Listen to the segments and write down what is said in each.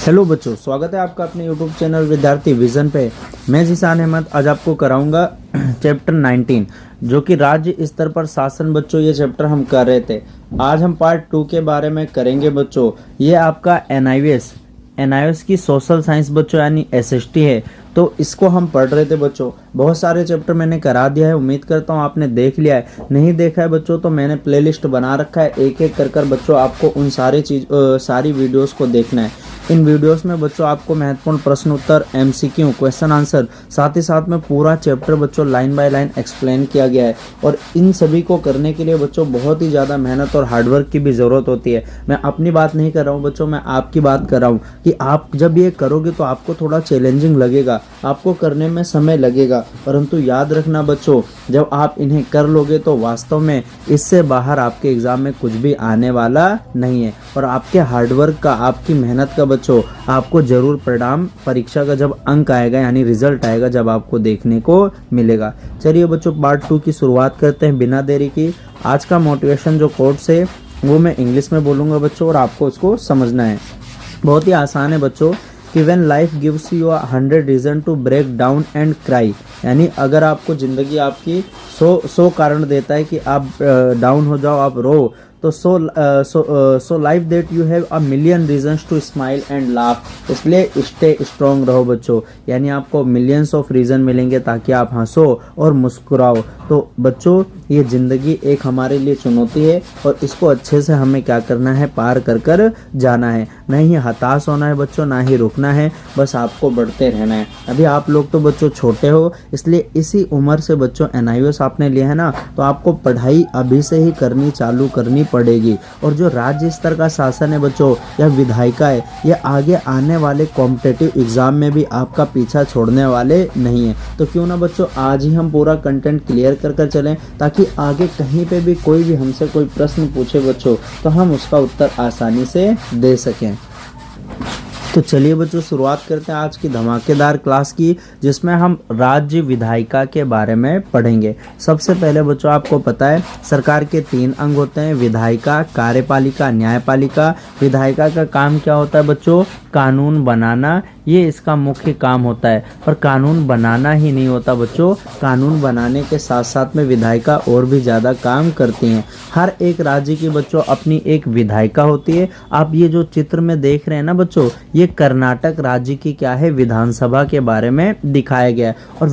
Hello बच्चों, स्वागत है आपका अपने यूट्यूब चैनल विद्यार्थी विजन पे। मैं जीशान अहमद आज आपको कराऊंगा चैप्टर 19 जो कि राज्य स्तर पर शासन। बच्चों ये चैप्टर हम कर रहे थे, आज हम पार्ट 2 के बारे में करेंगे। बच्चों ये आपका एनआईएस की सोशल साइंस बच्चों यानी एसएसटी है, तो इसको हम पढ़ रहे थे। बच्चों बहुत सारे चैप्टर मैंने करा दिया है, उम्मीद करता हूँ आपने देख लिया है। नहीं देखा है बच्चों तो मैंने प्लेलिस्ट बना रखा है, एक एक कर बच्चों आपको उन सारी वीडियोस को देखना है। इन वीडियोस में बच्चों आपको महत्वपूर्ण प्रश्न उत्तर, एमसीक्यू, क्वेश्चन आंसर, साथ ही साथ में पूरा चैप्टर बच्चों लाइन बाय लाइन एक्सप्लेन किया गया है। और इन सभी को करने के लिए बच्चों बहुत ही ज़्यादा मेहनत और हार्डवर्क की भी ज़रूरत होती है। मैं अपनी बात नहीं कर रहा हूँ बच्चों, मैं आपकी बात कर रहा हूँ कि आप जब ये करोगे तो आपको थोड़ा चैलेंजिंग लगेगा, आपको करने में समय लगेगा, परंतु याद रखना बच्चों जब आप इन्हें कर लोगे तो वास्तव में इससे बाहर आपके एग्जाम में कुछ भी आने वाला नहीं है। और आपके हार्डवर्क का, आपकी मेहनत का बच्चों आपको जरूर परिणाम परीक्षा का जब अंक आएगा यानी रिजल्ट आएगा जब आपको देखने को मिलेगा। चलिए बच्चों पार्ट 2 की शुरुआत करते हैं बिना देरी की। आज का मोटिवेशन जो कोट्स है वो मैं इंग्लिश में बोलूँगा बच्चों और आपको उसको समझना है। बहुत ही आसान है बच्चों कि when life gives you 100 reason to break down and cry, यानी अगर आपको ज़िंदगी आपकी 100 कारण देता है कि आप डाउन हो जाओ, आप रो, तो so life that you have a million reasons to smile and laugh. इसलिए स्टे स्ट्रॉन्ग रहो बच्चों, यानी आपको मिलियंस ऑफ रीजन मिलेंगे ताकि आप हंसो और मुस्कुराओ। तो बच्चों ये ज़िंदगी एक हमारे लिए चुनौती है और इसको अच्छे से हमें क्या करना है, पार कर जाना है। ना ही हताश होना है बच्चों, ना ही रुकना है, बस आपको बढ़ते रहना है। अभी आप लोग तो बच्चों छोटे हो, इसलिए इसी उम्र से बच्चों एनआईएस आपने लिया है ना, तो आपको पढ़ाई अभी से ही चालू करनी पड़ेगी। और जो राज्य स्तर का शासन है बच्चों या विधायिका है, ये आगे आने वाले कॉम्पिटिटिव एग्जाम में भी आपका पीछा छोड़ने वाले नहीं है। तो क्यों ना बच्चों आज ही हम पूरा कंटेंट क्लियर कर चलें, ताकि आगे कहीं पे भी कोई भी हमसे कोई प्रश्न पूछे बच्चों तो हम उसका उत्तर आसानी से दे सकें। तो चलिए बच्चों शुरुआत करते हैं आज की धमाकेदार क्लास की, जिसमें हम राज्य विधायिका के बारे में पढ़ेंगे। सबसे पहले बच्चों आपको पता है सरकार के 3 अंग होते हैं, विधायिका, कार्यपालिका, न्यायपालिका। विधायिका का काम क्या होता है बच्चों, कानून बनाना, ये इसका मुख्य काम होता है। पर कानून बनाना ही नहीं होता बच्चों, कानून बनाने के साथ साथ में विधायिका और भी ज़्यादा काम करती हैं। हर एक राज्य की बच्चों अपनी एक विधायिका होती है। आप ये जो चित्र में देख रहे हैं ना बच्चों, ये कर्नाटक राज्य की क्या है, विधानसभा के बारे में दिखाया गया है। और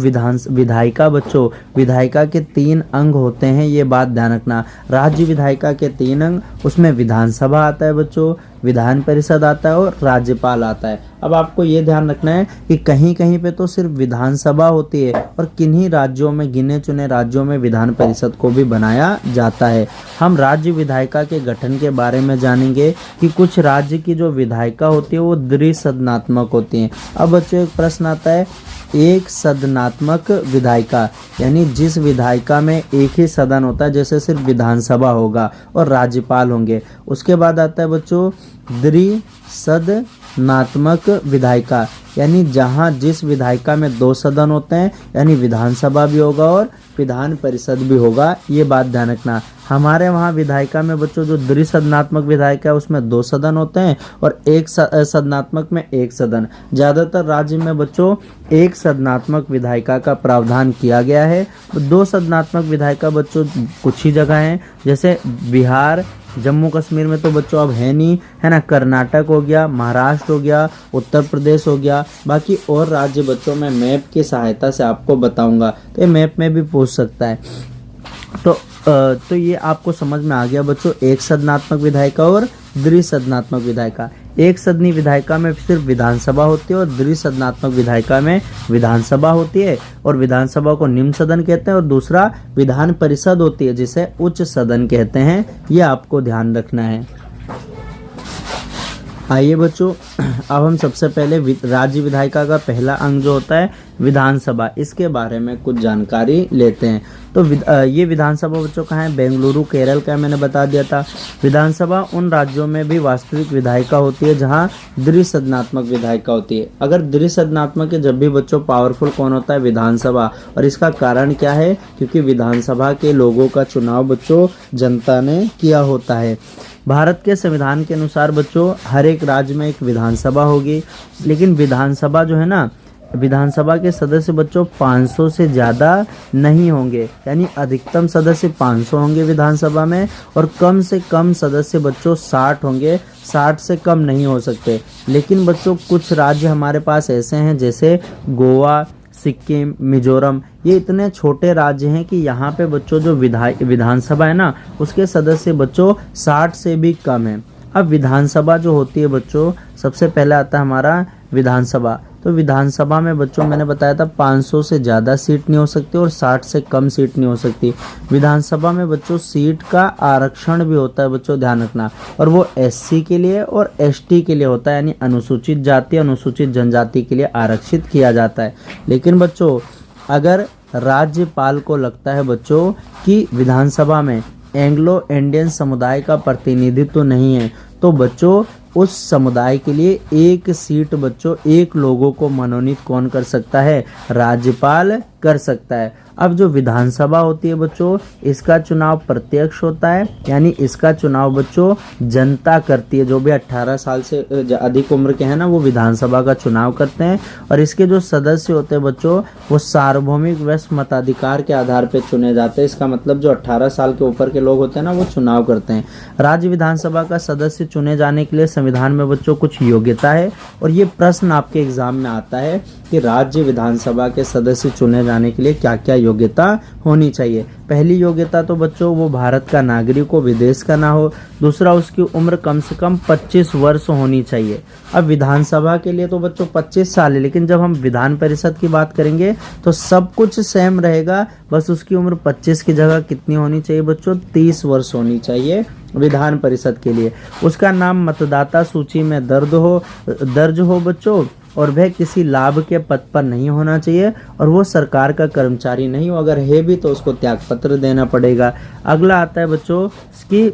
विधायिका बच्चों, विधायिका के 3 अंग होते हैं, ये बात ध्यान रखना। राज्य विधायिका के 3 अंग, उसमें विधानसभा आता है बच्चों, विधान परिषद आता है और राज्यपाल आता है। अब आपको ये ध्यान रखना है कि कहीं कहीं पे तो सिर्फ विधानसभा होती है और किन्हीं राज्यों में, गिने चुने राज्यों में विधान परिषद को भी बनाया जाता है। हम राज्य विधायिका के गठन के बारे में जानेंगे कि कुछ राज्य की जो विधायिका होती है वो द्विसदनात्मक होती हैं। अब बच्चों एक प्रश्न आता है, एक सदनात्मक विधायिका, यानी जिस विधायिका में एक ही सदन होता है, जैसे सिर्फ विधानसभा होगा और राज्यपाल होंगे। उसके बाद आता है बच्चों द्विसदनात्मक विधायिका, यानी जहां जिस विधायिका में 2 सदन होते हैं, यानी विधानसभा भी होगा और विधान परिषद भी होगा। ये बात ध्यान रखना। हमारे वहाँ विधायिका में बच्चों जो द्विसदनात्मक विधायिका है उसमें 2 सदन होते हैं और एक सदनात्मक में 1 सदन। ज़्यादातर राज्य में बच्चों एक सदनात्मक विधायिका का प्रावधान किया गया है। 2 सदनात्मक विधायिका बच्चों कुछ ही जगह हैं, जैसे बिहार, जम्मू कश्मीर में तो बच्चों अब है नहीं, है ना। कर्नाटक हो गया, महाराष्ट्र हो गया, उत्तर प्रदेश हो गया। बाकी और राज्य बच्चों में मैप की सहायता से आपको बताऊंगा, तो ये मैप में भी पूछ सकता है। तो ये आपको समझ में आ गया बच्चों, एक सदनात्मक विधायिका और द्विसदनात्मक विधायिका। एक सदनी विधायिका में सिर्फ विधानसभा होती है और द्विसदनात्मक विधायिका में विधानसभा होती है और विधानसभा को निम्न सदन कहते हैं और दूसरा विधान परिषद होती है जिसे उच्च सदन कहते हैं। ये आपको ध्यान रखना है। आइए बच्चों अब हम सबसे पहले राज्य विधायिका का पहला अंग जो होता है विधानसभा, इसके बारे में कुछ जानकारी लेते हैं। तो ये विधानसभा बच्चों कहाँ है, बेंगलुरु केरल का मैंने बता दिया था। विधानसभा उन राज्यों में भी वास्तविक विधायिका होती है जहाँ द्विसदनात्मक विधायिका होती है। अगर द्विसदनात्मक है जब भी बच्चों पावरफुल कौन होता है, विधानसभा। और इसका कारण क्या है, क्योंकि विधानसभा के लोगों का चुनाव बच्चों जनता ने किया होता है। भारत के संविधान के अनुसार बच्चों हर एक राज्य में एक विधानसभा होगी, लेकिन विधानसभा जो है ना, विधानसभा के सदस्य बच्चों 500 से ज़्यादा नहीं होंगे, यानी अधिकतम सदस्य 500 होंगे विधानसभा में, और कम से कम सदस्य बच्चों 60 होंगे, 60 से कम नहीं हो सकते। लेकिन बच्चों कुछ राज्य हमारे पास ऐसे हैं जैसे गोवा, सिक्किम, मिजोरम, ये इतने छोटे राज्य हैं कि यहाँ पे बच्चों जो विधानसभा है ना, उसके सदस्य बच्चों 60 से भी कम है। अब विधानसभा जो होती है बच्चों, सबसे पहले आता है हमारा विधानसभा। तो विधानसभा में बच्चों मैंने बताया था 500 से ज़्यादा सीट नहीं हो सकती और 60 से कम सीट नहीं हो सकती। विधानसभा में बच्चों सीट का आरक्षण भी होता है बच्चों, ध्यान रखना, और वो एससी के लिए और एसटी के लिए होता है, यानी अनुसूचित जाति, अनुसूचित जनजाति के लिए आरक्षित किया जाता है। लेकिन बच्चों अगर राज्यपाल को लगता है बच्चों कि विधानसभा में एंग्लो इंडियन समुदाय का प्रतिनिधित्व नहीं है, तो बच्चों उस समुदाय के लिए एक सीट बच्चों एक लोगों को मनोनीत कौन कर सकता है? राज्यपाल कर सकता है। अब जो विधानसभा होती है बच्चों, इसका चुनाव प्रत्यक्ष होता है, यानी इसका चुनाव बच्चों जनता करती है। जो भी 18 साल से अधिक उम्र के हैं ना, वो विधानसभा का चुनाव करते हैं, और इसके जो सदस्य होते हैं बच्चों, वो सार्वभौमिक वयस्क मताधिकार के आधार पर चुने जाते हैं। इसका मतलब जो 18 साल के ऊपर के लोग होते हैं ना, वो चुनाव करते हैं। राज्य विधानसभा का सदस्य चुने जाने के लिए संविधान में बच्चों कुछ योग्यता है, और ये प्रश्न आपके एग्जाम में आता है कि राज्य विधानसभा के सदस्य चुने जाने के लिए क्या क्या योग्यता होनी चाहिए। पहली योग्यता तो बच्चों वो भारत का नागरिक हो, विदेश का ना हो। दूसरा, उसकी उम्र कम से कम 25 वर्ष होनी चाहिए। अब विधानसभा के लिए तो बच्चों 25 साल है, लेकिन जब हम विधान परिषद की बात करेंगे तो सब कुछ सेम रहेगा, बस उसकी उम्र 25 की जगह कितनी होनी चाहिए बच्चों? 30 वर्ष होनी चाहिए विधान परिषद के लिए। उसका नाम मतदाता सूची में दर्ज हो बच्चों, और वह किसी लाभ के पद पर नहीं होना चाहिए, और वो सरकार का कर्मचारी नहीं हो, अगर है भी तो उसको त्यागपत्र देना पड़ेगा। अगला आता है बच्चों कि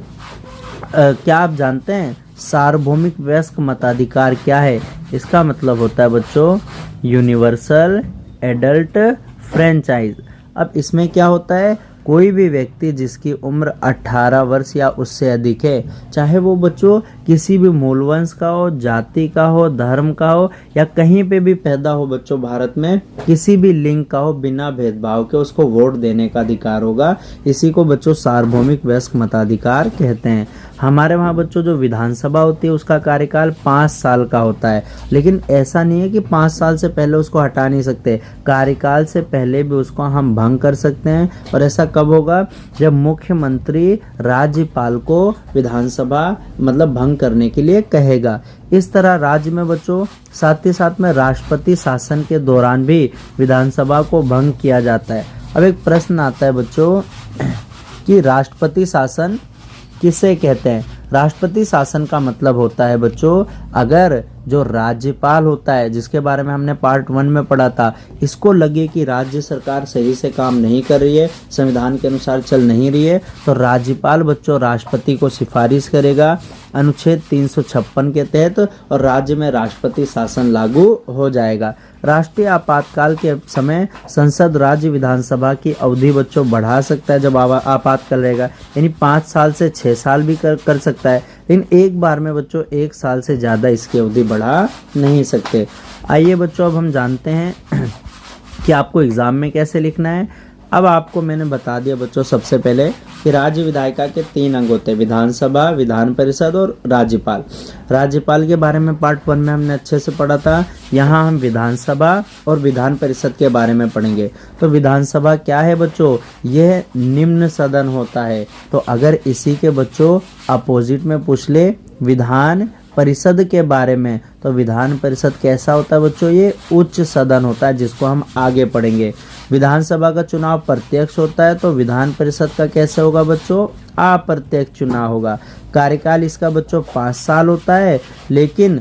क्या आप जानते हैं सार्वभौमिक वयस्क मताधिकार क्या है? इसका मतलब होता है बच्चों यूनिवर्सल एडल्ट फ्रेंचाइज। अब इसमें क्या होता है, कोई भी व्यक्ति जिसकी उम्र 18 वर्ष या उससे अधिक है, चाहे वो बच्चों किसी भी मूल वंश का हो, जाति का हो, धर्म का हो, या कहीं पे भी पैदा हो बच्चों भारत में, किसी भी लिंग का हो, बिना भेदभाव के उसको वोट देने का अधिकार होगा। इसी को बच्चों सार्वभौमिक वयस्क मताधिकार कहते हैं। हमारे वहाँ बच्चों जो विधानसभा होती है उसका कार्यकाल 5 साल का होता है, लेकिन ऐसा नहीं है कि 5 साल से पहले उसको हटा नहीं सकते, कार्यकाल से पहले भी उसको हम भंग कर सकते हैं। और ऐसा कब होगा? जब मुख्यमंत्री राज्यपाल को विधानसभा मतलब भंग करने के लिए कहेगा। इस तरह राज्य में बच्चों साथ ही साथ में राष्ट्रपति शासन के दौरान भी विधानसभा को भंग किया जाता है। अब एक प्रश्न आता है बच्चों कि राष्ट्रपति शासन किसे कहते हैं? राष्ट्रपति शासन का मतलब होता है बच्चों, अगर जो राज्यपाल होता है, जिसके बारे में हमने पार्ट 1 में पढ़ा था, इसको लगे कि राज्य सरकार सही से काम नहीं कर रही है, संविधान के अनुसार चल नहीं रही है, तो राज्यपाल बच्चों राष्ट्रपति को सिफारिश करेगा अनुच्छेद 356 के तहत, और राज्य में राष्ट्रपति शासन लागू हो जाएगा। राष्ट्रीय आपातकाल के समय संसद राज्य विधानसभा की अवधि बच्चों बढ़ा सकता है जब आपातकाल रहेगा, यानी 5 साल से 6 साल भी कर सकता है, लेकिन एक बार में बच्चों 1 साल से ज़्यादा इसकी अवधि बढ़ा नहीं सकते। आइए बच्चों अब हम जानते हैं कि आपको एग्ज़ाम में कैसे लिखना है। अब आपको मैंने बता दिया बच्चों सबसे पहले कि राज्य विधायिका के 3 अंग होते हैं, विधानसभा, विधान परिषद और राज्यपाल। राज्यपाल के बारे में पार्ट 1 में हमने अच्छे से पढ़ा था, यहाँ हम विधानसभा और विधान परिषद के बारे में पढ़ेंगे। तो विधानसभा क्या है बच्चों? यह निम्न सदन होता है। तो अगर इसी के बच्चों अपोजिट में पूछ ले विधान परिषद के बारे में, तो विधान परिषद कैसा होता है बच्चों? ये उच्च सदन होता है, जिसको हम आगे पढ़ेंगे। विधानसभा का चुनाव प्रत्यक्ष होता है, तो विधान परिषद का कैसे होगा बच्चों? अप्रत्यक्ष चुनाव होगा। कार्यकाल इसका बच्चों 5 साल होता है, लेकिन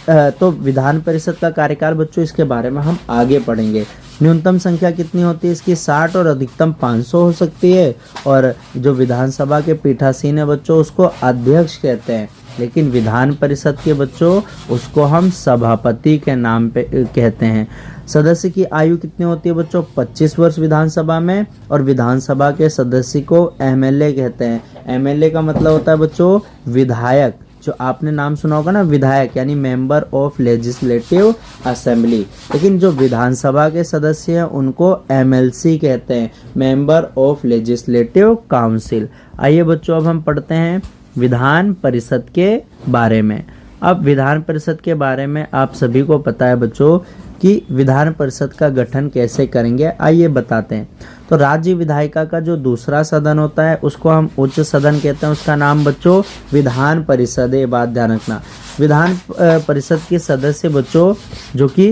तो विधान परिषद का कार्यकाल बच्चों इसके बारे में हम आगे पढ़ेंगे। न्यूनतम संख्या कितनी होती है इसकी? 60, और अधिकतम 500 हो सकती है। और जो विधानसभा के पीठासीन है बच्चों, उसको अध्यक्ष कहते हैं, लेकिन विधान परिषद के बच्चों उसको हम सभापति के नाम पे कहते हैं। सदस्य की आयु कितनी होती है बच्चों? 25 वर्ष विधानसभा में। और विधानसभा के सदस्य को एमएलए कहते हैं। एमएलए का मतलब होता है बच्चों विधायक, जो आपने नाम सुना होगा ना, विधायक यानी मेंबर ऑफ लेजिस्लेटिव असेंबली। लेकिन जो विधानसभा के सदस्य हैं उनको एमएलसी कहते हैं, मेंबर ऑफ लेजिस्लेटिव काउंसिल। आइए बच्चों, अब हम पढ़ते हैं विधान परिषद के बारे में। अब विधान परिषद के बारे में आप सभी को पता है बच्चों कि विधान परिषद का गठन कैसे करेंगे, आइए बताते हैं। तो राज्य विधायिका का जो दूसरा सदन होता है उसको हम उच्च सदन कहते हैं। उसका नाम बच्चों विधान परिषद है, ये बात ध्यान रखना। विधान परिषद के सदस्य बच्चों जो कि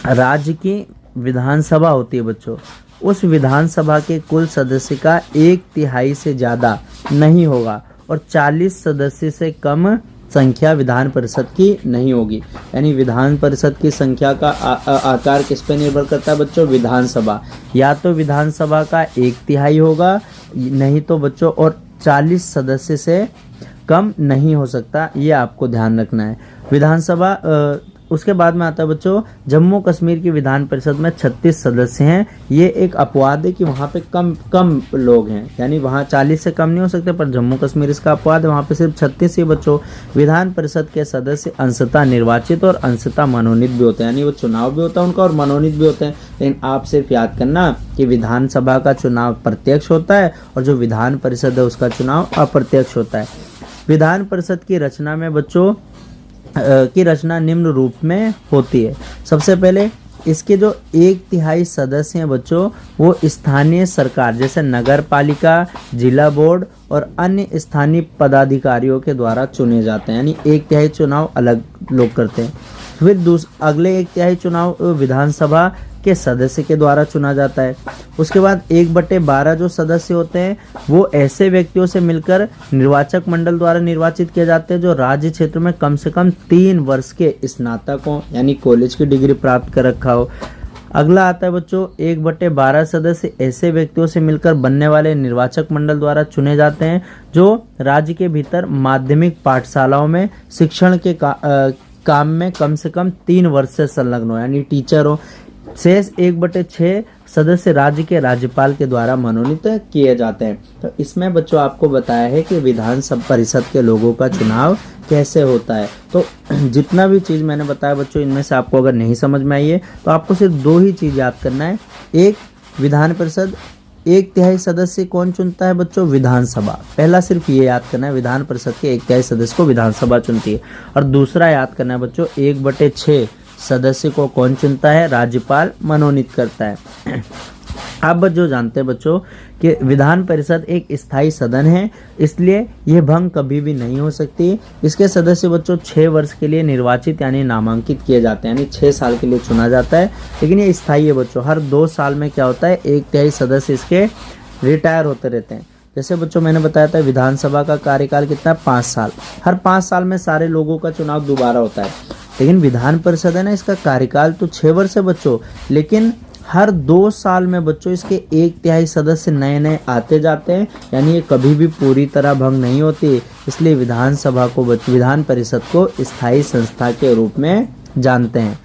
राज्य की विधानसभा होती है बच्चों, उस विधानसभा के कुल सदस्य का 1/3 से ज़्यादा नहीं होगा और 40 सदस्य से कम संख्या विधान परिषद की नहीं होगी। यानी विधान परिषद की संख्या का आकार किस पे निर्भर करता है बच्चों? विधानसभा। या तो विधानसभा का 1/3 होगा, नहीं तो बच्चों और 40 सदस्य से कम नहीं हो सकता, ये आपको ध्यान रखना है। विधानसभा उसके बाद में आता है बच्चों जम्मू कश्मीर की विधान परिषद में 36 सदस्य हैं। ये एक अपवाद है कि वहाँ पे कम लोग हैं, यानी वहाँ 40 से कम नहीं हो सकते, पर जम्मू कश्मीर इसका अपवाद है, वहाँ पे सिर्फ 36 ही बच्चों। विधान परिषद के सदस्य अंशतः निर्वाचित और अंशतः मनोनीत भी होते हैं, यानी वो चुनाव भी होता है उनका और मनोनीत भी होते हैं। लेकिन आप सिर्फ याद करना कि विधानसभा का चुनाव प्रत्यक्ष होता है और जो विधान परिषद है उसका चुनाव अप्रत्यक्ष होता है। विधान परिषद की रचना में बच्चों की रचना निम्न रूप में होती है। सबसे पहले इसके जो 1/3 सदस्य हैं बच्चों वो स्थानीय सरकार जैसे नगर पालिका, जिला बोर्ड और अन्य स्थानीय पदाधिकारियों के द्वारा चुने जाते हैं, यानी 1/3 चुनाव अलग लोग करते हैं। फिर अगले 1/3 चुनाव विधानसभा के सदस्य के द्वारा चुना जाता है। उसके बाद 1/12 जो सदस्य होते हैं वो ऐसे व्यक्तियों से मिलकर निर्वाचक मंडल द्वारा निर्वाचित किए जाते हैं जो राज्य क्षेत्र में कम से कम 3 वर्ष के स्नातक हों, यानी कॉलेज की डिग्री प्राप्त कर रखा हो। अगला आता है बच्चों 1/12 सदस्य ऐसे व्यक्तियों से मिलकर बनने वाले निर्वाचक मंडल द्वारा चुने जाते हैं जो राज्य के भीतर माध्यमिक पाठशालाओं में शिक्षण के काम में कम से कम 3 वर्ष से संलग्न हो, यानी टीचर हो। शेष 1/6 सदस्य राज्य के राज्यपाल के द्वारा मनोनीत किए जाते हैं। तो इसमें बच्चों आपको बताया है कि विधान परिषद के लोगों का चुनाव कैसे होता है। तो जितना भी चीज़ मैंने बताया बच्चों, इनमें से आपको अगर नहीं समझ में आई है तो आपको सिर्फ 2 ही चीज़ याद करना है। एक, विधान परिषद 1/3 सदस्य कौन चुनता है बच्चों? विधानसभा। पहला सिर्फ ये याद करना है, विधान परिषद के 1/3 सदस्य को विधानसभा चुनती है। और दूसरा याद करना है बच्चों 1/6 सदस्य को कौन चुनता है? राज्यपाल मनोनीत करता है। आप जो जानते हैं बच्चों कि विधान परिषद एक स्थायी सदन है, इसलिए यह भंग कभी भी नहीं हो सकती। इसके सदस्य बच्चों 6 वर्ष के लिए निर्वाचित यानी नामांकित किए जाते हैं, यानी 6 साल के लिए चुना जाता है। लेकिन ये स्थायी है बच्चों, हर 2 साल में क्या होता है 1/3 सदस्य इसके रिटायर होते रहते हैं। जैसे बच्चों मैंने बताया था विधानसभा का कार्यकाल कितना है? 5 साल। हर 5 साल में सारे लोगों का चुनाव दोबारा होता है। लेकिन विधान परिषद है ना, इसका कार्यकाल तो 6 वर्ष है बच्चों, लेकिन हर 2 साल में बच्चों इसके 1/3 सदस्य नए नए आते जाते हैं, यानी ये कभी भी पूरी तरह भंग नहीं होती। इसलिए विधानसभा को विधान परिषद को स्थायी संस्था के रूप में जानते हैं।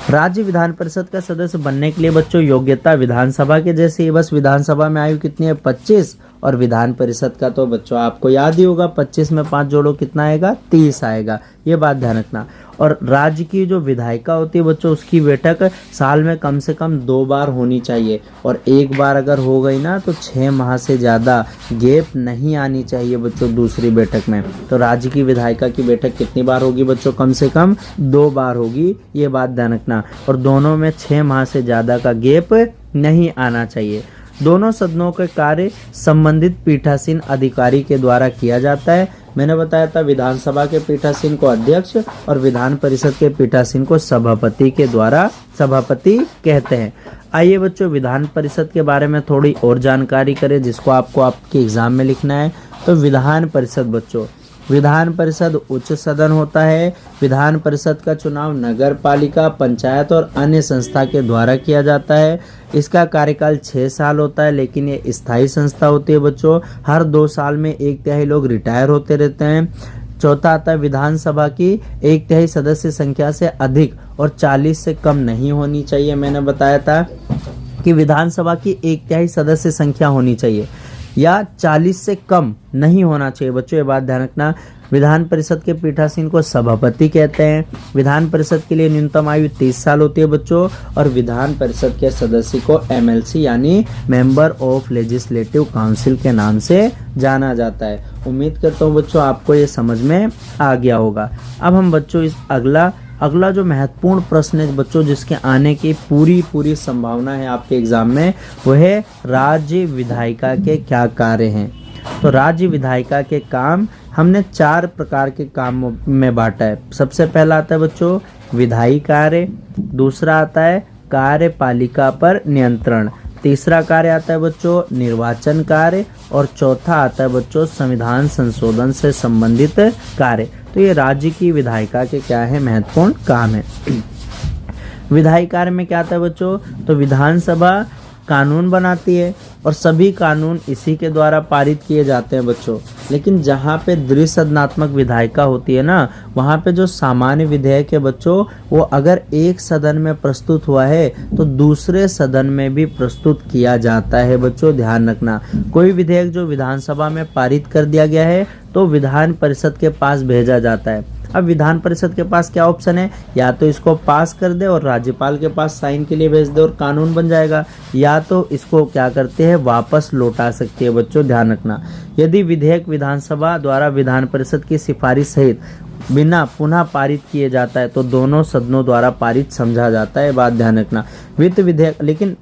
राज्य विधान परिषद का सदस्य बनने के लिए बच्चों योग्यता विधानसभा के जैसे ही, बस विधानसभा में आयु कितनी है? 25, और विधान परिषद का तो बच्चों आपको याद ही होगा 25 में 5 जोड़ो कितना आएगा? 30 आएगा, ये बात ध्यान रखना। और राज्य की जो विधायिका होती है बच्चों उसकी बैठक साल में कम से कम 2 बार होनी चाहिए, और एक बार अगर हो गई ना तो 6 माह से ज़्यादा गैप नहीं आनी चाहिए बच्चों दूसरी बैठक में। तो राज्य की विधायिका की बैठक कितनी बार होगी बच्चों? कम से कम 2 बार होगी, ये बात ध्यान रखना। और दोनों में 6 माह से ज़्यादा का गैप नहीं आना चाहिए। दोनों सदनों के कार्य संबंधित पीठासीन अधिकारी के द्वारा किया जाता है। मैंने बताया था विधानसभा के पीठासीन को अध्यक्ष और विधान परिषद के पीठासीन को सभापति के द्वारा सभापति कहते हैं। आइए बच्चों विधान परिषद के बारे में थोड़ी और जानकारी करें जिसको आपको आपके एग्जाम में लिखना है। तो विधान परिषद बच्चों, विधान परिषद उच्च सदन होता है। विधान परिषद का चुनाव नगर पालिका, पंचायत और अन्य संस्था के द्वारा किया जाता है। इसका कार्यकाल 6 साल होता है, लेकिन ये स्थायी संस्था होती है बच्चों। हर 2 साल में 1/3 लोग रिटायर होते रहते हैं। चौथा आता है विधानसभा की 1/3 सदस्य संख्या से अधिक और 40 से कम नहीं होनी चाहिए। मैंने बताया था कि विधानसभा की 1/3 सदस्य संख्या होनी चाहिए या 40 से कम नहीं होना चाहिए। बच्चों ये बात ध्यान रखना। विधान परिषद के पीठासीन को सभापति कहते हैं। विधान परिषद के लिए न्यूनतम आयु 30 साल होती है बच्चों। और विधान परिषद के सदस्य को MLC यानी मेंबर ऑफ लेजिस्लेटिव काउंसिल के नाम से जाना जाता है। उम्मीद करता हूँ बच्चों आपको ये समझ में आ गया होगा। अब हम बच्चों इस अगला जो महत्वपूर्ण प्रश्न है बच्चों, जिसके आने की पूरी संभावना है आपके एग्जाम में, वो है राज्य विधायिका के क्या कार्य हैं। तो राज्य विधायिका के काम हमने 4 प्रकार के काम में बांटा है। सबसे पहला आता है बच्चों विधायी कार्य, दूसरा आता है कार्यपालिका पर नियंत्रण, तीसरा कार्य आता है बच्चों निर्वाचन कार्य, और चौथा आता है बच्चों संविधान संशोधन से संबंधित कार्य। तो ये राज्य की विधायिका के क्या है महत्वपूर्ण काम है। विधायी कार्य में क्या आता है बच्चों, तो विधानसभा कानून बनाती है और सभी कानून इसी के द्वारा पारित किए जाते हैं बच्चों। लेकिन जहाँ पे द्विसदनात्मक विधायिका होती है ना, वहाँ पे जो सामान्य विधेयक है बच्चों, वो अगर एक सदन में प्रस्तुत हुआ है तो दूसरे सदन में भी प्रस्तुत किया जाता है बच्चों, ध्यान रखना। कोई विधेयक जो विधानसभा में पारित कर दिया गया है तो विधान परिषद के पास भेजा जाता है। अब विधान परिषद के पास क्या ऑप्शन है, या तो इसको पास कर दे और राज्यपाल के पास साइन के लिए भेज दे और कानून बन जाएगा, या तो इसको क्या करते हैं वापस लौटा सकती है बच्चों, ध्यान रखना। यदि विधेयक विधानसभा द्वारा विधान परिषद की सिफारिश सहित बिना पुनः पारित किए जाता है तो दोनों सदनों द्वारा पारित समझा जाता है, बात ध्यान रखना। वित्त विधेयक, लेकिन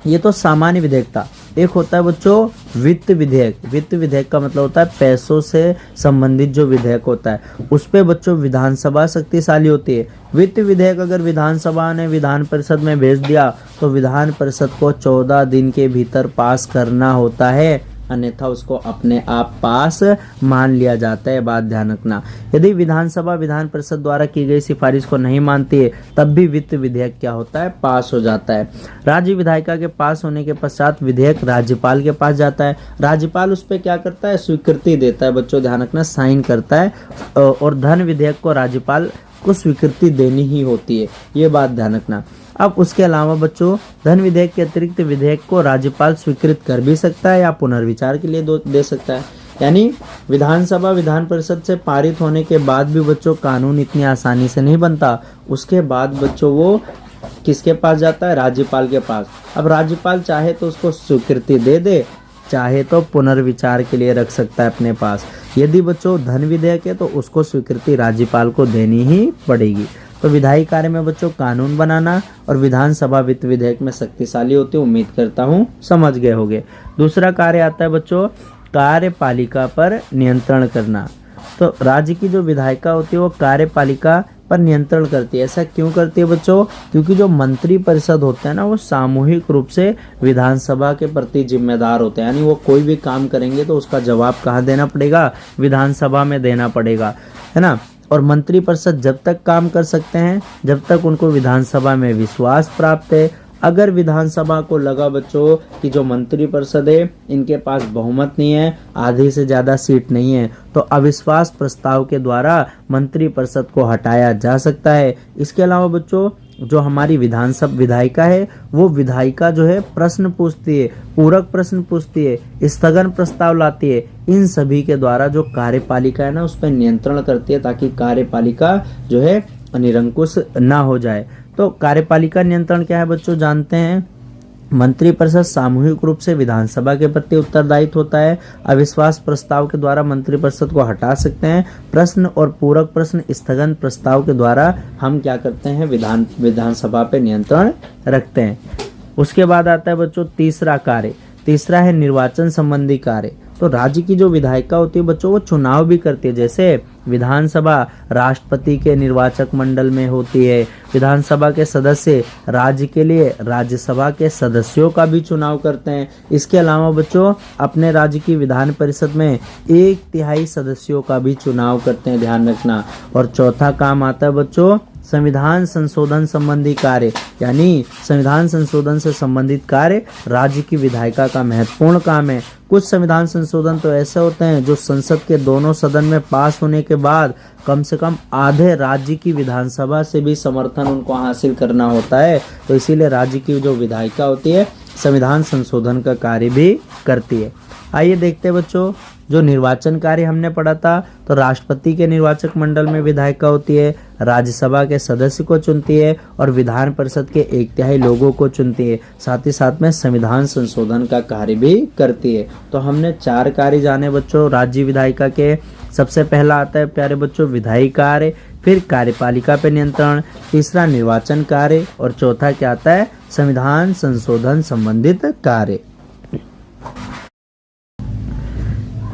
ये तो सामान्य विधेयक था। एक होता है बच्चों वित्त विधेयक। वित्त विधेयक का मतलब होता है पैसों से संबंधित जो विधेयक होता है, उस पे बच्चों विधानसभा शक्तिशाली होती है। वित्त विधेयक अगर विधानसभा ने विधान परिषद में भेज दिया तो विधान परिषद को 14 दिन के भीतर पास करना होता है, अन्यथा उसको अपने आप पास मान लिया जाता है, बात ध्यान रखना। यदि विधानसभा विधान परिषद द्वारा की गई सिफारिश को नहीं मानती है तब भी वित्त विधेयक क्या होता है, पास हो जाता है। राज्य विधायिका के पास होने के पश्चात विधेयक राज्यपाल के पास जाता है। राज्यपाल उस पर क्या करता है, स्वीकृति देता है बच्चों, ध्यान रखना, साइन करता है। और धन विधेयक को राज्यपाल को स्वीकृति देनी ही होती है, ये बात ध्यान रखना। अब उसके अलावा बच्चों धन विधेयक के अतिरिक्त विधेयक को राज्यपाल स्वीकृत कर भी सकता है या पुनर्विचार के लिए दे सकता है। यानी विधानसभा विधान परिषद से पारित होने के बाद भी बच्चों कानून इतनी आसानी से नहीं बनता। उसके बाद बच्चों वो किसके पास जाता है, राज्यपाल के पास। अब राज्यपाल चाहे तो उसको स्वीकृति दे, चाहे तो पुनर्विचार के लिए रख सकता है अपने पास। यदि बच्चों धन विधेयक है तो उसको स्वीकृति राज्यपाल को देनी ही पड़ेगी। तो विधायी कार्य में बच्चों कानून बनाना और विधानसभा वित्त विधेयक में शक्तिशाली होती है, उम्मीद करता हूँ समझ गए होंगे। दूसरा कार्य आता है बच्चों कार्यपालिका पर नियंत्रण करना। तो राज्य की जो विधायिका होती है वो कार्यपालिका पर नियंत्रण करती है। ऐसा क्यों करती है बच्चों, क्योंकि जो मंत्री परिषद होते हैं ना, वो सामूहिक रूप से विधानसभा के प्रति जिम्मेदार होते हैं। यानी वो कोई भी काम करेंगे तो उसका जवाब कहाँ देना पड़ेगा, विधानसभा में देना पड़ेगा, है ना। और मंत्री परिषद जब तक काम कर सकते हैं जब तक उनको विधानसभा में विश्वास प्राप्त है। अगर विधानसभा को लगा बच्चों कि जो मंत्री परिषद है इनके पास बहुमत नहीं है, आधे से ज़्यादा सीट नहीं है, तो अविश्वास प्रस्ताव के द्वारा मंत्री परिषद को हटाया जा सकता है। इसके अलावा बच्चों जो हमारी विधानसभा विधायिका है वो विधायिका जो है प्रश्न पूछती है, पूरक प्रश्न पूछती है, स्थगन प्रस्ताव लाती है। इन सभी के द्वारा जो कार्यपालिका है ना उस पर नियंत्रण करती है ताकि कार्यपालिका जो है निरंकुश ना हो जाए। तो कार्यपालिका नियंत्रण क्या है बच्चों, जानते हैं। मंत्रिपरिषद सामूहिक रूप से विधानसभा के प्रति उत्तरदायित्व होता है। अविश्वास प्रस्ताव के द्वारा मंत्रिपरिषद को हटा सकते हैं। प्रश्न और पूरक प्रश्न स्थगन प्रस्ताव के द्वारा हम क्या करते हैं, विधानसभा पे नियंत्रण रखते हैं। उसके बाद आता है बच्चों तीसरा कार्य, तीसरा है निर्वाचन संबंधी कार्य। तो राज्य की जो विधायिका होती है बच्चों वो चुनाव भी करती है। जैसे विधानसभा राष्ट्रपति के निर्वाचक मंडल में होती है, विधानसभा के सदस्य राज्य के लिए राज्यसभा के सदस्यों का भी चुनाव करते हैं। इसके अलावा बच्चों अपने राज्य की विधान परिषद में 1/3 सदस्यों का भी चुनाव करते हैं, ध्यान रखना। और चौथा काम आता है बच्चों संविधान संशोधन संबंधी कार्य, यानी संविधान संशोधन से संबंधित कार्य राज्य की विधायिका का महत्वपूर्ण काम है। कुछ संविधान संशोधन तो ऐसे होते हैं जो संसद के दोनों सदन में पास होने के बाद कम से कम आधे राज्य की विधानसभा से भी समर्थन उनको हासिल करना होता है, तो इसीलिए राज्य की जो विधायिका होती है संविधान संशोधन का कार्य भी करती है। आइए देखते हैं बच्चों, जो निर्वाचन कार्य हमने पढ़ा था, तो राष्ट्रपति के निर्वाचक मंडल में विधायिका होती है, राज्यसभा के सदस्य को चुनती है और विधान परिषद के 1/3 लोगों को चुनती है। साथ ही साथ में संविधान संशोधन का कार्य भी करती है। तो हमने 4 कार्य जाने बच्चों राज्य विधायिका के। सबसे पहला आता है प्यारे बच्चों विधायी कार्य, फिर कार्यपालिका पे नियंत्रण, तीसरा निर्वाचन कार्य और चौथा क्या आता है संविधान संशोधन संबंधित कार्य।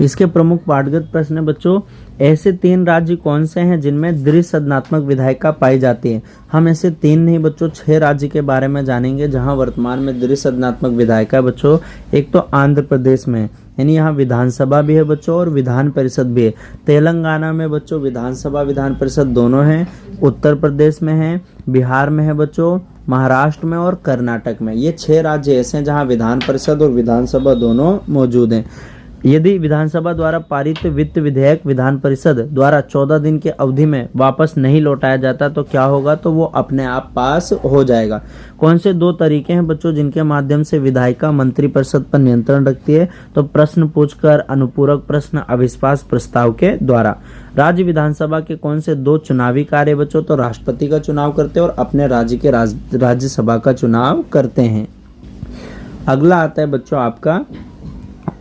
इसके प्रमुख पाठगत प्रश्न है बच्चों, ऐसे 3 राज्य कौन से हैं जिनमें द्विसदनात्मक विधायिका पाई जाती है। हम ऐसे 3 नहीं बच्चों 6 राज्य के बारे में जानेंगे जहां वर्तमान में द्विसदनात्मक विधायिका बच्चों। एक तो आंध्र प्रदेश में, यानी यहाँ विधानसभा भी है बच्चों और विधान परिषद भी है। तेलंगाना में बच्चों विधानसभा विधान परिषद दोनों हैं। उत्तर प्रदेश में है, बिहार में है बच्चों, महाराष्ट्र में और कर्नाटक में। ये 6 राज्य ऐसे हैं जहाँ विधान परिषद और विधानसभा दोनों मौजूद हैं। यदि विधानसभा द्वारा पारित वित्त विधेयक विधान परिषद द्वारा 14 दिन के अवधि में वापस नहीं लौटाया जाता तो क्या होगा, तो वो अपने आप पास हो जाएगा। कौन से 2 तरीके हैं बच्चों जिनके माध्यम से विधायिका मंत्रिपरिषद पर नियंत्रण रखती है, तो प्रश्न पूछकर, अनुपूरक प्रश्न, अविश्वास प्रस्ताव के द्वारा। राज्य विधानसभा के कौन से 2 चुनावी कार्य बच्चों, तो राष्ट्रपति का चुनाव करते हैं और अपने राज्य के राज्यसभा का चुनाव करते हैं। अगला आता है बच्चों आपका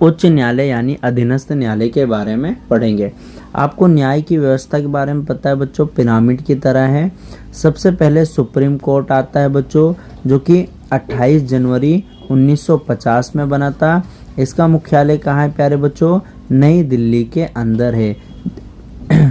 उच्च न्यायालय यानी अधीनस्थ न्यायालय के बारे में पढ़ेंगे। आपको न्याय की व्यवस्था के बारे में पता है बच्चों, पिरामिड की तरह है। सबसे पहले सुप्रीम कोर्ट आता है बच्चों, जो कि 28 जनवरी 1950 में बना था। इसका मुख्यालय कहाँ है प्यारे बच्चों, नई दिल्ली के अंदर है।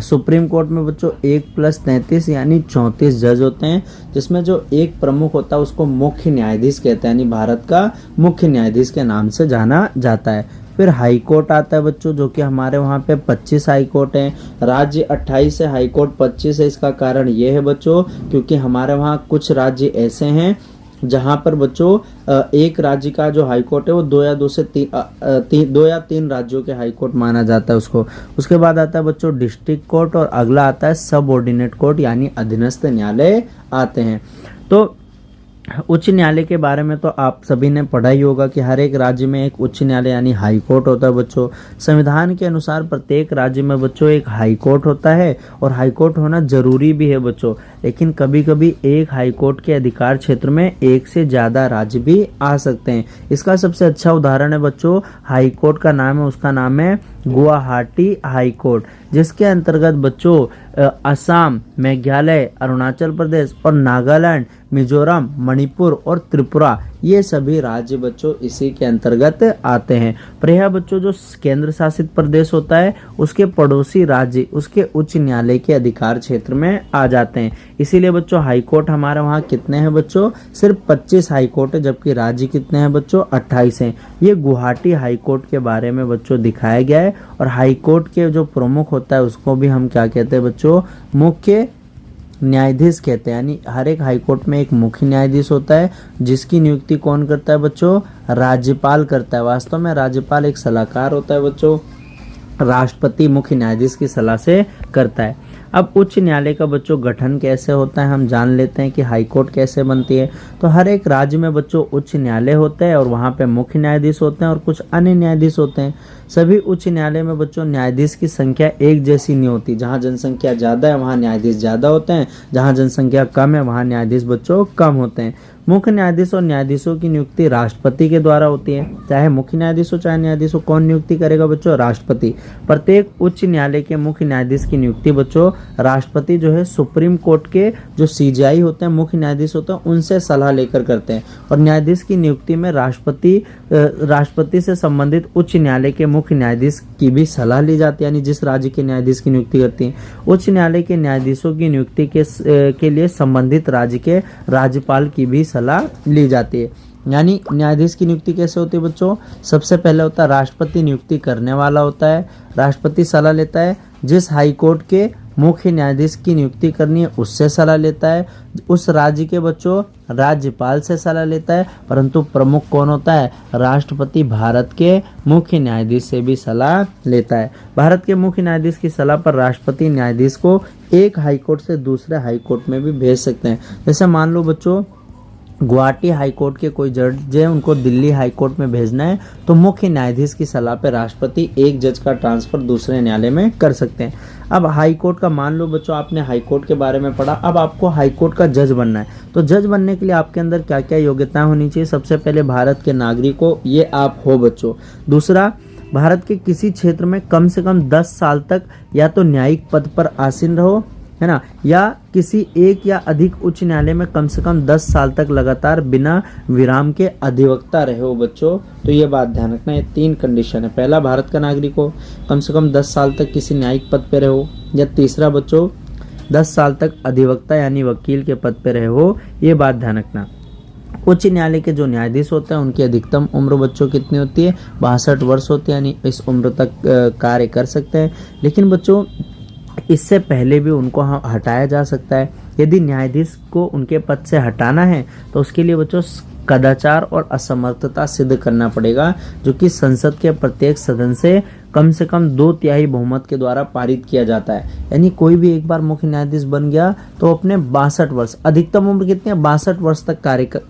सुप्रीम कोर्ट में बच्चों 1+33 यानी 34 जज होते हैं, जिसमें जो एक प्रमुख होता है उसको मुख्य न्यायाधीश कहते हैं, यानी भारत का मुख्य न्यायाधीश के नाम से जाना जाता है। फिर हाई कोर्ट आता है बच्चों, जो कि हमारे वहाँ पे 25 हाई कोर्ट हैं। राज्य 28 है, हाई कोर्ट 25 है। इसका कारण ये है बच्चों क्योंकि हमारे वहाँ कुछ राज्य ऐसे हैं जहाँ पर बच्चों एक राज्य का जो हाई कोर्ट है वो 2 या 3 राज्यों के हाई कोर्ट माना जाता है उसको। उसके बाद आता है बच्चों डिस्ट्रिक्ट कोर्ट और अगला आता है सब ऑर्डिनेट कोर्ट यानी अधीनस्थ न्यायालय आते हैं। तो उच्च न्यायालय के बारे में तो आप सभी ने पढ़ा ही होगा कि हर एक राज्य में एक उच्च न्यायालय यानी हाई कोर्ट होता है बच्चों। संविधान के अनुसार प्रत्येक राज्य में बच्चों एक हाई कोर्ट होता है और हाई कोर्ट होना जरूरी भी है बच्चों, लेकिन कभी कभी एक हाई कोर्ट के अधिकार क्षेत्र में एक से ज्यादा राज्य भी आ सकते हैं। इसका सबसे अच्छा उदाहरण है बच्चों हाई कोर्ट का नाम है, उसका नाम है गुवाहाटी हाई कोर्ट, जिसके अंतर्गत बच्चों असम, मेघालय, अरुणाचल प्रदेश और नागालैंड, मिजोरम, मणिपुर और त्रिपुरा ये सभी राज्य बच्चों इसी के अंतर्गत आते हैं। पर यह बच्चों जो केंद्र शासित प्रदेश होता है उसके पड़ोसी राज्य उसके उच्च न्यायालय के अधिकार क्षेत्र में आ जाते हैं। इसीलिए बच्चों हाई कोर्ट हमारे वहाँ कितने हैं बच्चों, सिर्फ 25 हाई कोर्ट है, जबकि राज्य कितने हैं बच्चों 28 हैं। ये गुवाहाटी हाई कोर्ट के बारे में बच्चों दिखाया गया है। और हाई कोर्ट के जो प्रमुख होता है उसको भी हम क्या कहते हैं बच्चों, मुख्य न्यायाधीश कहते हैं। यानी हर एक हाई कोर्ट में एक मुख्य न्यायाधीश होता है जिसकी नियुक्ति कौन करता है बच्चों, राज्यपाल करता है। वास्तव में राज्यपाल एक सलाहकार होता है बच्चों, राष्ट्रपति मुख्य न्यायाधीश की सलाह से करता है। अब उच्च न्यायालय का बच्चों गठन कैसे होता है हम जान लेते हैं कि हाई कोर्ट कैसे बनती है। तो हर एक राज्य में बच्चों उच्च न्यायालय होते हैं और वहाँ पे मुख्य न्यायाधीश होते हैं और कुछ अन्य न्यायाधीश होते हैं। सभी उच्च न्यायालय में बच्चों न्यायाधीश की संख्या एक जैसी नहीं होती। जहाँ जनसंख्या ज़्यादा है वहाँ न्यायाधीश ज़्यादा होते हैं, जहाँ जनसंख्या कम है वहाँ न्यायाधीश बच्चों कम होते हैं। मुख्य न्यायाधीश और न्यायाधीशों की नियुक्ति राष्ट्रपति के द्वारा होती है। चाहे मुख्य न्यायाधीश हो चाहे न्यायाधीश हो, कौन नियुक्ति करेगा बच्चों, राष्ट्रपति। प्रत्येक उच्च न्यायालय के मुख्य न्यायाधीश की नियुक्ति बच्चों राष्ट्रपति जो है सुप्रीम कोर्ट के जो सीजेआई होते हैं मुख्य न्यायाधीश होते हैं उनसे सलाह लेकर करते हैं। और न्यायाधीश की नियुक्ति में राष्ट्रपति से संबंधित उच्च न्यायालय के मुख्य न्यायाधीश की भी सलाह ली जाती है, यानी जिस राज्य के न्यायाधीश की नियुक्ति करती है। उच्च न्यायालय के न्यायाधीशों की नियुक्ति के लिए संबंधित राज्य के राज्यपाल की भी सलाह ली जाती है। यानी न्यायाधीश की नियुक्ति कैसे होती है बच्चों, सबसे पहले होता है राष्ट्रपति नियुक्ति करने वाला होता है। राष्ट्रपति सलाह लेता है जिस हाई कोर्ट के मुख्य न्यायाधीश की नियुक्ति करनी है उससे सलाह लेता है, उस राज्य के बच्चों राज्यपाल से सलाह लेता है, परंतु प्रमुख कौन होता है, राष्ट्रपति भारत के मुख्य न्यायाधीश से भी सलाह लेता है। भारत के मुख्य न्यायाधीश की सलाह पर राष्ट्रपति न्यायाधीश को एक हाईकोर्ट से दूसरे हाईकोर्ट में भी भेज सकते हैं। जैसे मान लो बच्चों गुवाहाटी हाईकोर्ट के कोई जज है, उनको दिल्ली हाईकोर्ट में भेजना है, तो मुख्य न्यायाधीश की सलाह पर राष्ट्रपति एक जज का ट्रांसफर दूसरे न्यायालय में कर सकते हैं। अब हाईकोर्ट का मान लो बच्चों आपने हाईकोर्ट के बारे में पढ़ा, अब आपको हाईकोर्ट का जज बनना है, तो जज बनने के लिए आपके अंदर क्या क्या योग्यताएं होनी चाहिए। सबसे पहले भारत के नागरिक हो, ये आप हो बच्चों। दूसरा, भारत के किसी क्षेत्र में कम से कम 10 साल तक या तो न्यायिक पद पर आसीन रहो, है ना, या किसी एक या अधिक उच्च न्यायालय में कम से कम 10 साल तक लगातार बिना विराम के अधिवक्ता रहे हो बच्चों। तो ये बात ध्यान रखना, ये 3 कंडीशन है। पहला, भारत का नागरिक हो, कम से कम 10 साल तक किसी न्यायिक पद पे रहे हो, या तीसरा बच्चों 10 साल तक अधिवक्ता यानी वकील के पद पे रहे हो, ये बात ध्यान रखना। उच्च न्यायालय के जो न्यायाधीश होते हैं उनकी अधिकतम उम्र बच्चों कितनी होती है, 62 वर्ष होती है, यानी इस उम्र तक कार्य कर सकते हैं। लेकिन बच्चों इससे पहले भी उनको हटाया जा सकता है। यदि न्यायाधीश को उनके पद से हटाना है तो उसके लिए बच्चों कदाचार और असमर्थता सिद्ध करना पड़ेगा, जो कि संसद के प्रत्येक सदन से कम 2/3 बहुमत के द्वारा पारित किया जाता है। यानी कोई भी एक बार मुख्य न्यायाधीश बन गया तो अपने 62 वर्ष, अधिकतम उम्र कितनी है, 62 वर्ष तक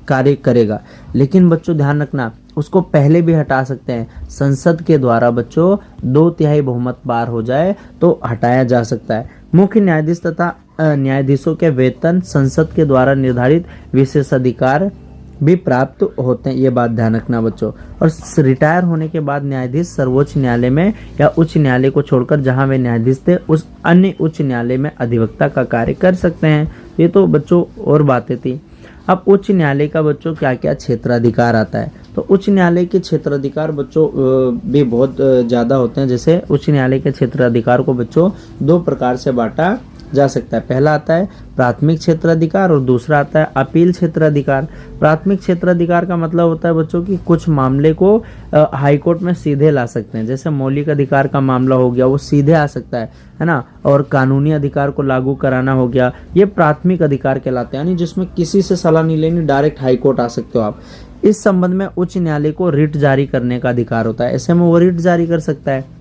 कार्य करेगा। लेकिन बच्चों ध्यान रखना, उसको पहले भी हटा सकते हैं। संसद के द्वारा बच्चों 2/3 बहुमत पार हो जाए तो हटाया जा सकता है। मुख्य न्यायाधीश तथा न्यायाधीशों के वेतन संसद के द्वारा निर्धारित विशेषाधिकार भी प्राप्त होते हैं, ये बात ध्यान रखना बच्चों। और रिटायर होने के बाद न्यायाधीश सर्वोच्च न्यायालय में या उच्च न्यायालय को छोड़कर जहां वे न्यायाधीश थे उस अन्य उच्च न्यायालय में अधिवक्ता का कार्य कर सकते हैं। ये तो बच्चों और बातें थी। अब उच्च न्यायालय का बच्चों क्या क्या क्षेत्राधिकार आता है, तो उच्च न्यायालय के क्षेत्राधिकार बच्चों भी बहुत ज़्यादा होते हैं। जैसे उच्च न्यायालय के क्षेत्राधिकार को बच्चों 2 प्रकार से बांटा जा सकता है। पहला आता है प्राथमिक क्षेत्राधिकार और दूसरा आता है अपील क्षेत्राधिकार। प्राथमिक क्षेत्राधिकार का मतलब होता है बच्चों कि कुछ मामले को हाईकोर्ट में सीधे ला सकते हैं। जैसे मौलिक अधिकार का मामला हो गया, वो सीधे आ सकता है ना, और कानूनी अधिकार को लागू कराना हो गया, ये प्राथमिक अधिकार कहलाते हैं, यानी जिसमें किसी से सलाह नहीं लेनी, डायरेक्ट हाईकोर्ट आ सकते हो आप। इस संबंध में उच्च न्यायालय को रिट जारी करने का अधिकार होता है, ऐसे में वो रिट जारी कर सकता है।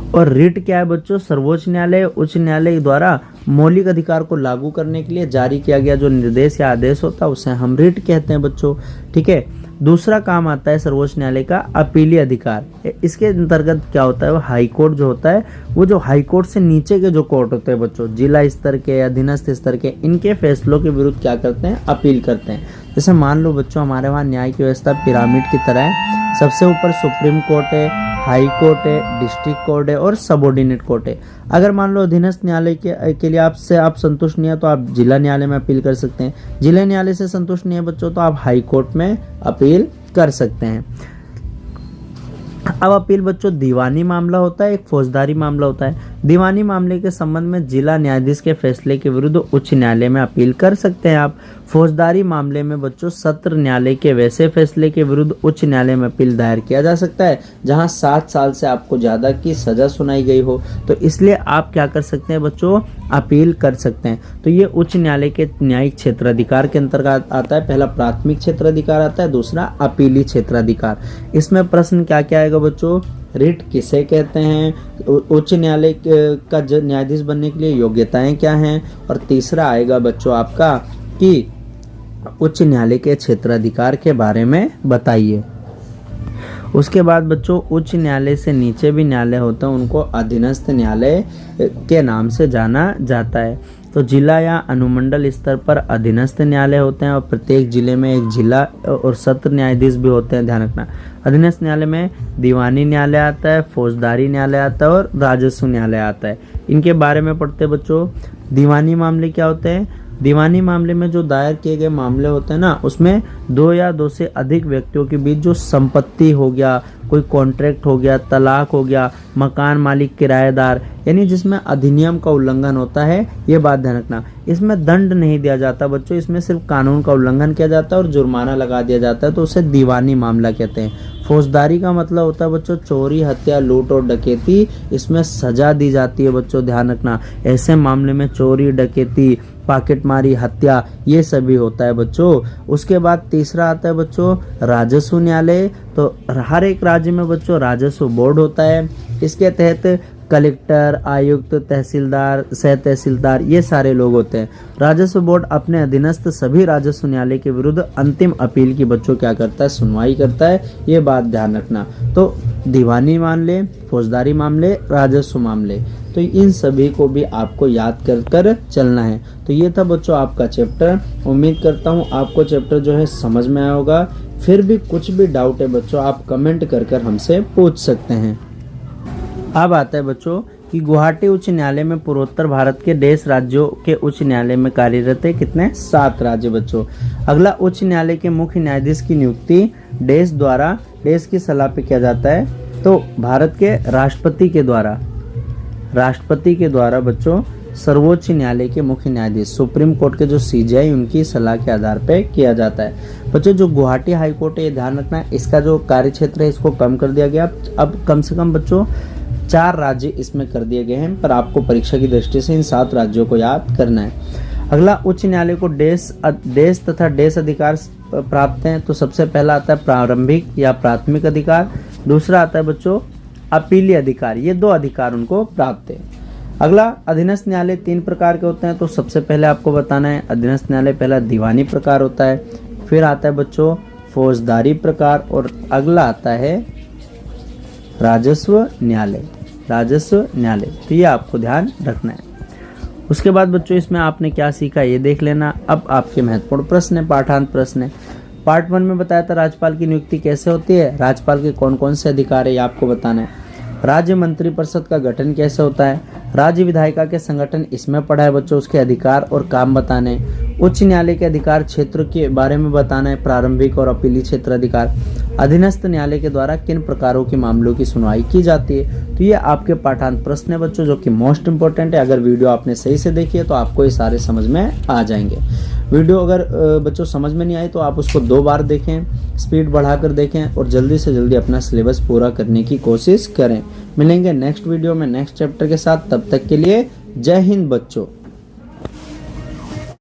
और रिट क्या है बच्चों, सर्वोच्च न्यायालय उच्च न्यायालय द्वारा मौलिक अधिकार को लागू करने के लिए जारी किया गया जो निर्देश या आदेश होता है उसे हम रिट कहते हैं बच्चों, ठीक है। दूसरा काम आता है सर्वोच्च न्यायालय का अपीली अधिकार। इसके अंतर्गत क्या होता है, वो हाई कोर्ट जो होता है, वो जो हाई कोर्ट से नीचे के जो कोर्ट होते हैं बच्चों, जिला स्तर के या अधीनस्थ स्तर के, इनके फैसलों के विरुद्ध क्या करते हैं, अपील करते हैं। जैसे मान लो बच्चों हमारे वहाँ न्याय की व्यवस्था पिरामिड की तरह है, सबसे ऊपर सुप्रीम कोर्ट है, हाई कोर्ट है, डिस्ट्रिक्ट कोर्ट है और सबऑर्डिनेट कोर्ट है। अगर मान लो अधीनस्थ न्यायालय के लिए आप संतुष्ट नहीं है तो आप जिला न्यायालय में अपील कर सकते हैं। जिला न्यायालय से संतुष्ट नहीं है बच्चों तो आप हाई कोर्ट में अपील कर सकते हैं। अब अपील बच्चों दीवानी मामला होता है, एक फौजदारी मामला होता है। दीवानी मामले के संबंध में जिला न्यायाधीश के फैसले के विरुद्ध उच्च न्यायालय में अपील कर सकते हैं आप। फौजदारी मामले में बच्चों सत्र न्यायालय के वैसे फैसले के विरुद्ध उच्च न्यायालय में अपील दायर किया जा सकता है जहां 7 साल से आपको ज्यादा की सजा सुनाई गई हो, तो इसलिए आप क्या कर सकते हैं बच्चों, अपील कर सकते हैं। तो ये उच्च न्यायालय के न्यायिक क्षेत्राधिकार के अंतर्गत आता है। पहला प्राथमिक क्षेत्राधिकार आता है, दूसरा अपीली क्षेत्राधिकार। इसमें प्रश्न क्या क्या आएगा बच्चों, रिट किसे कहते हैं, उच्च न्यायालय का न्यायाधीश बनने के लिए योग्यताएं क्या हैं, और तीसरा आएगा बच्चों आपका कि उच्च न्यायालय के क्षेत्राधिकार के बारे में बताइए। उसके बाद बच्चों उच्च न्यायालय से नीचे भी न्यायालय होते हैं, उनको अधीनस्थ न्यायालय के नाम से जाना जाता है। तो जिला या अनुमंडल स्तर पर अधीनस्थ न्यायालय होते हैं और प्रत्येक जिले में एक जिला और सत्र न्यायाधीश भी होते हैं, ध्यान रखना। अधीनस्थ न्यायालय में दीवानी न्यायालय आता है, फौजदारी न्यायालय आता है और राजस्व न्यायालय आता है। इनके बारे में पढ़ते हैं बच्चों। दीवानी मामले क्या होते हैं, दीवानी मामले में जो दायर किए गए मामले होते हैं ना, उसमें 2 या 2 से अधिक व्यक्तियों के बीच जो संपत्ति हो गया, कोई कॉन्ट्रैक्ट हो गया, तलाक हो गया, मकान मालिक किराएदार, यानी जिसमें अधिनियम का उल्लंघन होता है, ये बात ध्यान रखना। इसमें दंड नहीं दिया जाता बच्चों, इसमें सिर्फ कानून का उल्लंघन किया जाता है और जुर्माना लगा दिया जाता है, तो उसे दीवानी मामला कहते हैं। फौजदारी का मतलब होता है बच्चों चोरी, हत्या, लूट और डकैती, इसमें सजा दी जाती है बच्चों, ध्यान रखना। ऐसे मामले में चोरी, डकैती, पॉकेटमारी, हत्या ये सभी होता है बच्चों। उसके बाद तीसरा आता है बच्चों राजस्व न्यायालय। तो हर एक राज्य में बच्चों राजस्व बोर्ड होता है। इसके तहत कलेक्टर, आयुक्त, तहसीलदार, सह तहसीलदार ये सारे लोग होते हैं। राजस्व बोर्ड अपने अधीनस्थ सभी राजस्व न्यायालय के विरुद्ध अंतिम अपील की बच्चों क्या करता है, सुनवाई करता है। ये बात ध्यान रखना। तो दीवानी मामले, फौजदारी मामले, राजस्व मामले, तो इन सभी को भी आपको याद कर कर चलना है। तो ये था बच्चों आपका चैप्टर। उम्मीद करता हूँ आपको चैप्टर जो है समझ में आया होगा। फिर भी कुछ भी डाउट है बच्चों आप कमेंट कर कर हमसे पूछ सकते हैं। अब आता है बच्चों कि गुवाहाटी उच्च न्यायालय में पूर्वोत्तर भारत के 10 राज्यों के उच्च न्यायालय में कार्यरत है कितने, 7 राज्य बच्चों। अगला उच्च न्यायालय के मुख्य न्यायाधीश की नियुक्ति देश द्वारा, देश की सलाह पे किया जाता है। तो भारत के राष्ट्रपति के द्वारा बच्चों सर्वोच्च न्यायालय के मुख्य न्यायाधीश, सुप्रीम कोर्ट के जो सीजेआई उनकी सलाह के आधार पे किया जाता है। बच्चों जो गुवाहाटी हाई कोर्ट है ये ध्यान रखना है, इसका जो कार्य क्षेत्र है इसको कम कर दिया गया। अब कम से कम बच्चों 4 राज्य इसमें कर दिए गए हैं, पर आपको परीक्षा की दृष्टि से इन 7 राज्यों को याद करना है। अगला उच्च न्यायालय को देश तथा देश अधिकार प्राप्त हैं। तो सबसे पहला आता है प्रारंभिक या प्राथमिक अधिकार, दूसरा आता है बच्चों अपीलीय अधिकार, ये 2 अधिकार उनको प्राप्त है। अगला अधीनस्थ न्यायालय 3 प्रकार के होते हैं। तो सबसे पहले आपको बताना है अधीनस्थ न्यायालय पहला दीवानी प्रकार होता है, फिर आता है बच्चों फौजदारी प्रकार और अगला आता है राजस्व न्यायालय। तो ये आपको ध्यान रखना है। उसके बाद बच्चों इसमें आपने क्या सीखा ये देख लेना। अब आपके महत्वपूर्ण प्रश्न है, पाठांत प्रश्न है। पार्ट 1 में बताया था राज्यपाल की नियुक्ति कैसे होती है, राज्यपाल के कौन कौन से अधिकार है ये आपको बताना है। राज्य मंत्रिपरिषद का गठन कैसे होता है, राज्य विधायिका के संगठन इसमें पढ़ा है बच्चों, उसके अधिकार और काम बताने। उच्च न्यायालय के अधिकार क्षेत्र के बारे में बताना है, प्रारंभिक और अपीली क्षेत्र अधिकार। अधीनस्थ न्यायालय के द्वारा किन प्रकारों के मामलों की सुनवाई की जाती है। तो ये आपके पाठांत प्रश्न है बच्चों जो कि मोस्ट इंपोर्टेंट है। अगर वीडियो आपने सही से देखी है तो आपको ये सारे समझ में आ जाएंगे। वीडियो अगर बच्चों समझ में नहीं आई तो आप उसको 2 बार देखें, स्पीड बढ़ाकर देखें और जल्दी से जल्दी अपना सिलेबस पूरा करने की कोशिश करें। मिलेंगे नेक्स्ट वीडियो में नेक्स्ट चैप्टर के साथ, तब तक के लिए जय हिंद बच्चों।